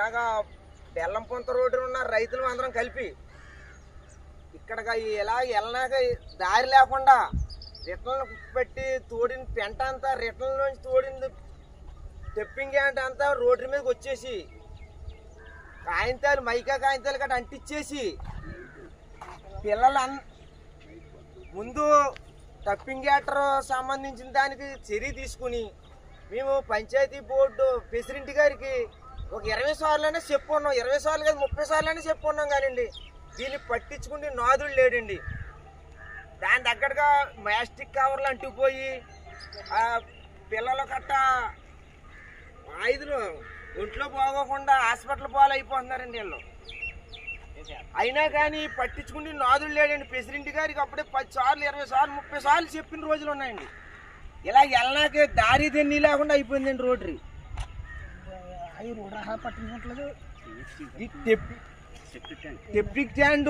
ఇలాగా బెల్లంపొంత రోడ్డు ఉన్న రైతులు అందరం కలిపి ఇక్కడ ఇలా వెళ్ళినాక దారి లేకుండా రిటర్న్ పెట్టి తోడిన పెంట అంతా రిటర్న్ నుంచి తోడింది టెప్పింగ్ అంటే అంతా రోడ్డు మీదకి వచ్చేసి కాయింతాలు మైకా కాయింతాలు గట్రా అంటించేసి పిల్లలు ముందు టప్పింగ్ గ్యాటర్ సంబంధించిన దానికి చర్య తీసుకుని మేము పంచాయతీ బోర్డు ప్రెసిడెంట్ గారికి ఒక 20 సార్లైనా చెప్పుకున్నాం, 20 సార్లు కాదు 30 సార్లైనా చెప్పుకున్నాం కానివ్వండి. దీన్ని పట్టించుకుంటే నాదుడు లేడండి. దాని దగ్గరగా ప్లాస్టిక్ కవర్లు అంటుకుపోయి పిల్లల కట్ట ఆయుధులు ఒంట్లో పోగకుండా హాస్పిటల్ పాలు అయిపోతున్నారండి వీళ్ళు. అయినా కానీ పట్టించుకుంటే నాదుడు లేడండి. ప్రెసిడెంట్ గారికి అప్పుడే 10 సార్లు 20 సార్లు 30 సార్లు చెప్పిన రోజులు ఉన్నాయండి. ఇలా వెళ్ళనాకే దారి తెన్ని లేకుండా అయిపోయిందండి రోడ్డు. పట్టించుకోవట్లేదు. టెప్టిక్ స్టాండ్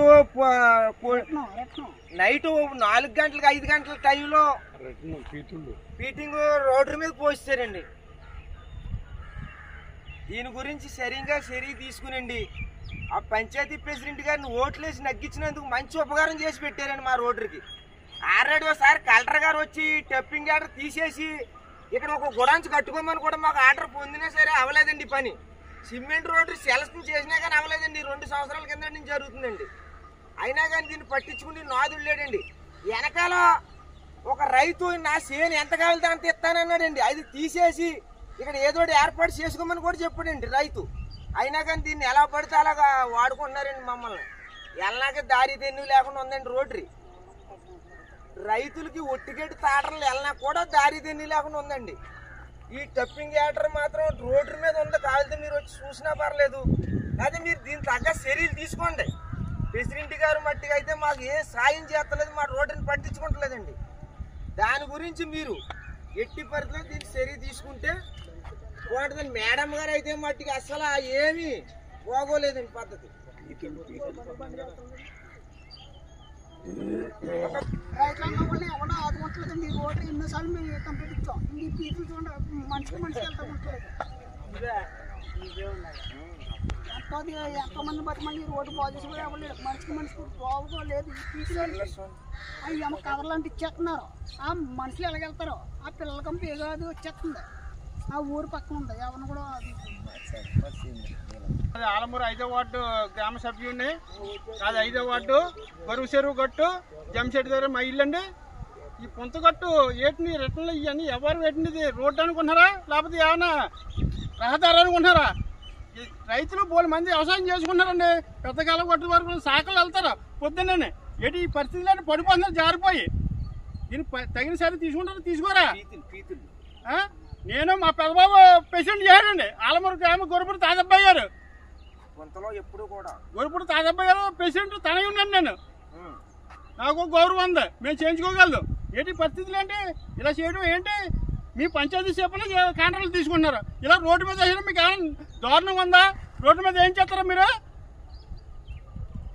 నైట్ 4 గంటలకు 5 గంటల టైంలో పీటింగ్ రోడ్డు మీద పోస్తారండి. దీని గురించి సరిగ్గా చర్య తీసుకునండి. ఆ పంచాయతీ ప్రెసిడెంట్ గారిని ఓట్లేసి నగ్గించినందుకు మంచి ఉపకారం చేసి పెట్టారండి మా రోడ్డుకి. ఆల్రెడీసారి కలెక్టర్ గారు వచ్చి టెప్పింగ్ ఆర్డర్ తీసేసి ఇక్కడ ఒక గుడాంచి కట్టుకోమని కూడా మాకు ఆర్డర్ పొందినా సరే అవ్వలేదండి పని. సిమెంట్ రోడ్డు సెలక్షన్ చేసినా కానీ అవ్వలేదండి. 2 సంవత్సరాల కింద నుంచి జరుగుతుందండి. అయినా కానీ దీన్ని పట్టించుకుని నాదుడు లేడండి. వెనకాల ఒక రైతు నా సేను ఎంత కావాలితే అంత ఇస్తానన్నాడండి. అది తీసేసి ఇక్కడ ఏదో ఏర్పాటు చేసుకోమని కూడా చెప్పాడండి రైతు. అయినా కానీ దీన్ని ఎలా పడితే అలాగా వాడుకుంటున్నారండి మమ్మల్ని. వెళ్ళాక దారి తెన్ను లేకుండా ఉందండి రోడ్డు. రైతులకి ఒట్టిగడ్డి తాటలు వెళ్ళినా కూడా దారి తెన్ను లేకుండా ఉందండి. ఈ టప్పింగ్ యాటర్ మాత్రం రోడ్డు మీద ఉంది. కావాలంటే మీరు వచ్చి చూసినా పర్లేదు. అదే మీరు దీని తగ్గ చర్యలు తీసుకోండి. ప్రెసిడెంట్ గారు మట్టిగా అయితే మాకు ఏ సాయం చేస్తలేదు, మా రోడ్డుని పట్టించుకుంటలేదండి. దాని గురించి మీరు ఎట్టి పరిస్థితుల్లో దీనికి చర్య తీసుకుంటే బాగుంటుందండి. మేడం గారు అయితే మట్టికి అసలు ఏమీ బాగోలేదండి పద్ధతి. రైతులందరూ ఎవరో ఆదుకుంటలేదండి. ఈ రోడ్డు ఎన్నోసార్లు మేము కంప్లీట్ ఇచ్చాం. ఈ పీపుల్ చూడండి మనిషికి వెళ్తా ఉంటుంది. ఎంతో మంది బట్టి మళ్ళీ రోడ్డు బాగు చేసి కూడా ఇవ్వలేదు. మనిషికి బాగోలేదు. ఈ పీపుల్ అవి కవర్లు అంటే ఇచ్చేస్తున్నారు. ఆ మనుషులు ఎలాగెళ్తారో ఆ పిల్లల కంపు ఏదో వచ్చేస్తుంది. ఆ ఊరు పక్కన ఉంది. ఎవరిని కూడా ఆలమూరు 5వ వార్డు గ్రామ సభ్యుడిని. అది 5వ వార్డు బరువు చెరువు గట్టు జంశెట్టి దగ్గర మా ఇల్లు అండి. ఈ పొంతగట్టు ఏటిని రిటర్న్లు ఇవన్నీ ఎవరు పెట్టినది రోడ్డు అనుకుంటున్నారా లేకపోతే ఏమైనా రహదారి అనుకుంటున్నారా? రైతులు బోలు మంది వ్యవసాయం చేసుకుంటారండి. పెద్దకాలం గట్టు వరకు శాఖలు వెళ్తారు పొద్దున్నే. ఏంటి ఈ పరిస్థితుల్లో పడిపోతున్నారు జారిపోయి. దీనికి తగిన సరి తీసుకుంటారు తీసుకోరా? నేను మా పెద్దబాబు ప్రెసిడెంట్ చేశానండి. ఆలమూరు గ్రామ గొరుపుడు తాతబ్బాయి గారు గొరుపుడు తాతబ్బాయి గారు ప్రెసిడెంట్ తనవి ఉన్నాను. నేను నాకు గౌరవం ఉంది. మేము చేయించుకోగలదు. ఏంటి పరిస్థితులు ఏంటి ఇలా చేయడం? ఏంటి మీ పంచాయతీ సేపలు కాంట్రాక్ట్లు తీసుకుంటున్నారు. ఇలా రోడ్డు మీద వేసిన మీకు ఏమైనా దారుణంగా ఉందా? రోడ్డు మీద ఏం చేస్తారా మీరు?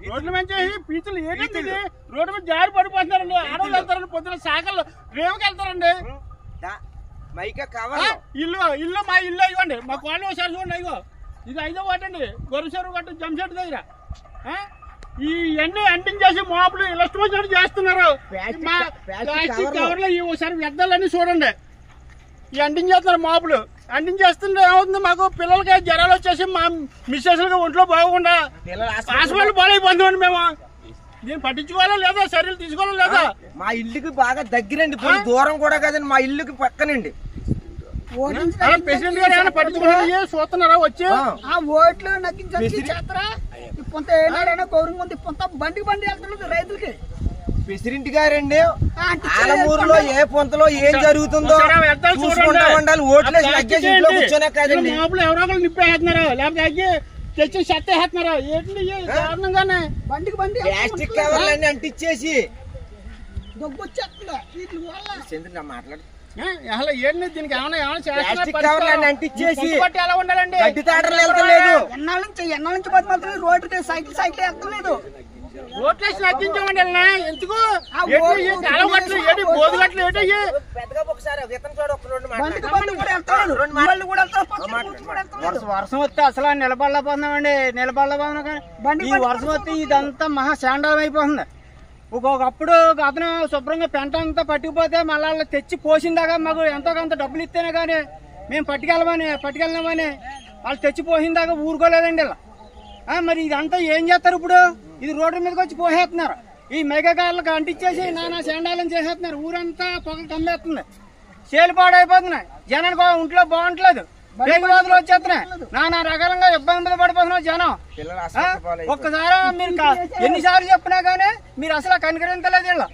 రోడ్ల మీద చేసి పీచులు ఏంటండి ఇది? రోడ్డు మీద జారి పడిపోతున్నారండి. ఆడవాళ్ళు వెళ్తారండి, పొద్దున శాఖలు రేవుకి వెళ్తారండి. ఇల్లు మా ఇల్లు ఇవ్వండి. మా కాలనీ ఒకసారి చూడండి. ఇగో ఇది 5వ వార్డు అండి. గొరుసెరువు గట్టు జంశెట్టి దగ్గర ఈ ఎన్ని అంటించేసి మోపులు ఇష్టం వచ్చినట్టు చేస్తున్నారు. ప్లాస్టిక్ కవర్లు ఒకసారి వ్యర్థాలన్నీ చూడండి. ఈ అంటించేస్తున్నారు మోపులు. అంటించేస్తుంటే ఏమవుతుంది? మాకు పిల్లలకి జ్వరాలు వచ్చేసి మా మిస్సెస్లుగా ఒంట్లో బాగకుండా హాస్పిటల్ పాలైపోతున్నామండి. మేము దీన్ని పట్టించుకోవాలా లేదా? చర్యలు తీసుకోవాలా లేదా? మా ఇల్లుకి బాగా దగ్గరండి, దూరం కూడా కదండి. మా ఇల్లుకి పక్కనండి. ప్రెసిడెంట్ గారు ఏమైనా పట్టించుకున్నా చూస్తున్నారా? వచ్చి ఆ ఓట్లు నగ్గించి చేస్తారా? కొంత ఏనాడైనా గౌరవం ఉంది. కొంత బండికి బండి వెళ్తున్నది రైతులకి. ప్రెసిడెంట్ గారండి ఆలమూరులో ఏ పొంతలో ఏం జరుగుతుందో చూసుకుంటా ఉండాలి. ఓట్లేసి నగ్గేసి ఇంట్లో కూర్చోనే కాదండి. ఎవరో ఒకరు నిప్పేస్తున్నారు, లేకపోతే తెచ్చి చెత్త వేస్తున్నారు. ఏంటి కారణంగానే బండికి బండి ప్లాస్టిక్ కవర్లన్నీ అంటించేసి దొగ్గొచ్చేస్తుంది. మాట్లాడు ఏంటి దీనికి ప్లాస్టిక్ కవర్లన్నీ అంటించేసి ఎలా ఉండాలండి? గడ్డి తాటలు వెళ్తలేదు. ఎన్నాళ్ళ నుంచి బతిమాలుతుంది. రోడ్డుకి సైకిల్ వెళ్తలేదు. ఓట్లేసి నగ్గించామండి వీళ్ళని. ఎందుకు కాలగట్లు ఏంటి బోధుగట్లు ఏంటి పెద్దగా ఒకసారి విత్తనం చూడ ఒక రెండు బండికి బండి కూడా వెళ్తాడు, వాళ్ళు కూడా వెళ్తారు, పక్కన కూడా వెళ్తాడు. వర్షం వస్తే అసలు నిలబడలేకపోతున్నామండి. నిలబడలేకపోతున్నాం కానీ ఈ వర్షం వస్తే ఇదంతా మహా శాండాలం అయిపోతుంది. ఒకప్పుడు అతను శుభ్రంగా పెంట అంతా పట్టుకుపోతే మళ్ళీ వాళ్ళు తెచ్చి పోసిందాకా మాకు ఎంతో కొంత డబ్బులు ఇస్తేనే కానీ మేము పట్టుకెళ్ళామని వాళ్ళు తెచ్చి పోసిందాకా ఊరుకోలేదండి ఇలా. మరి ఇదంతా ఏం చేస్తారు ఇప్పుడు? ఇది రోడ్డు మీదకి వచ్చి పోసేస్తున్నారు. ఈ మెగాకార్లకు అంటించేసి నానా శాండాలం చేసేస్తున్నారు. ఊరంతా పొగలు కమ్మేస్తుంది, చేలు పాడైపోతున్నాయి, జనానికి ఒంట్లో బాగుంటలేదు, వేగవాదులు వచ్చేస్తున్నాయి, నానా రకాలంగా ఇబ్బందులు పడిపోతున్నారు జనం. ఒక్కసారి మీరు ఎన్నిసార్లు చెప్పినా కానీ మీరు అసలు కనికరించలేదు ఇలా.